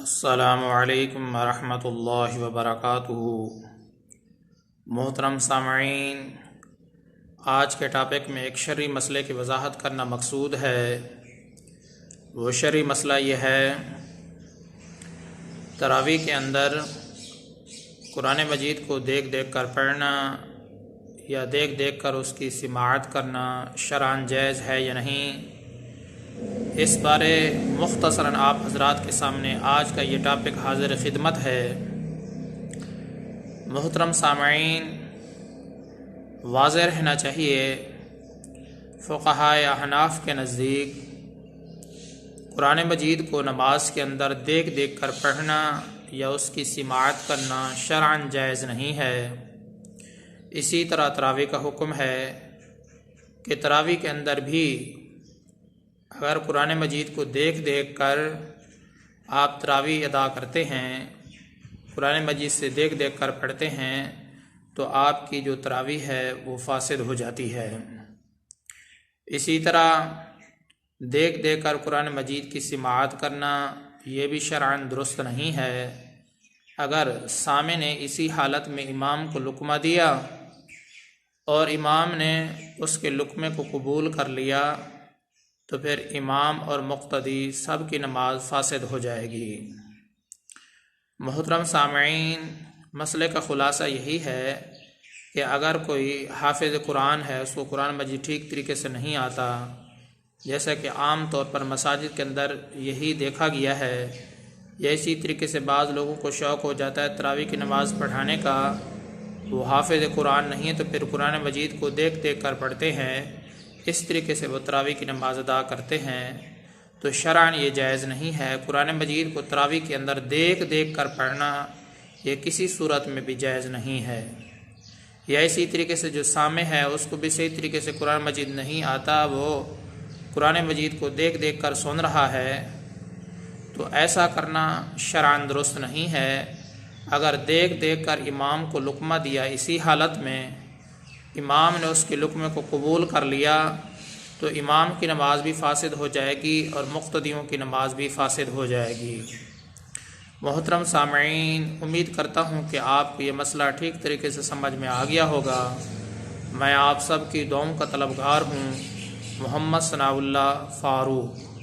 السلام علیکم ورحمۃ اللہ وبرکاتہ۔ محترم سامعین، آج کے ٹاپک میں ایک شرعی مسئلے کی وضاحت کرنا مقصود ہے۔ وہ شرعی مسئلہ یہ ہے، تراویح کے اندر قرآن مجید کو دیکھ دیکھ کر پڑھنا یا دیکھ دیکھ کر اس کی سماعت کرنا شرعاً جائز ہے یا نہیں۔ اس بارے مختصراً آپ حضرات کے سامنے آج کا یہ ٹاپک حاضر خدمت ہے۔ محترم سامعین، واضح رہنا چاہیے، فقہائے احناف کے نزدیک قرآن مجید کو نماز کے اندر دیکھ دیکھ کر پڑھنا یا اس کی سماعت کرنا شرعاً جائز نہیں ہے۔ اسی طرح تراویح کا حکم ہے کہ تراویح کے اندر بھی اگر قرآن مجید کو دیکھ دیکھ کر آپ تراویح ادا کرتے ہیں، قرآن مجید سے دیکھ دیکھ کر پڑھتے ہیں، تو آپ کی جو تراویح ہے وہ فاسد ہو جاتی ہے۔ اسی طرح دیکھ دیکھ کر قرآن مجید کی سماعت کرنا یہ بھی شرعاً درست نہیں ہے۔ اگر سامع نے اسی حالت میں امام کو لقمہ دیا اور امام نے اس کے لقمے کو قبول کر لیا تو پھر امام اور مقتدی سب کی نماز فاسد ہو جائے گی۔ محترم سامعین، مسئلے کا خلاصہ یہی ہے کہ اگر کوئی حافظ قرآن ہے، اس کو قرآن مجید ٹھیک طریقے سے نہیں آتا، جیسا کہ عام طور پر مساجد کے اندر یہی دیکھا گیا ہے، یا اسی طریقے سے بعض لوگوں کو شوق ہو جاتا ہے تراویح کی نماز پڑھانے کا، وہ حافظ قرآن نہیں ہے تو پھر قرآن مجید کو دیکھ دیکھ کر پڑھتے ہیں، اس طریقے سے وہ تراویح کی نماز ادا کرتے ہیں، تو شرعاً یہ جائز نہیں ہے۔ قرآن مجید کو تراویح کے اندر دیکھ دیکھ کر پڑھنا یہ کسی صورت میں بھی جائز نہیں ہے۔ یا اسی طریقے سے جو سامع ہے اس کو بھی صحیح طریقے سے قرآن مجید نہیں آتا، وہ قرآن مجید کو دیکھ دیکھ کر سن رہا ہے، تو ایسا کرنا شرعاً درست نہیں ہے۔ اگر دیکھ دیکھ کر امام کو لقمہ دیا، اسی حالت میں امام نے اس کے لقمے کو قبول کر لیا، تو امام کی نماز بھی فاسد ہو جائے گی اور مقتدیوں کی نماز بھی فاسد ہو جائے گی۔ محترم سامعین، امید کرتا ہوں کہ آپ کو یہ مسئلہ ٹھیک طریقے سے سمجھ میں آ گیا ہوگا۔ میں آپ سب کی دعاؤں کا طلبگار ہوں۔ محمد ثناء اللہ فاروق۔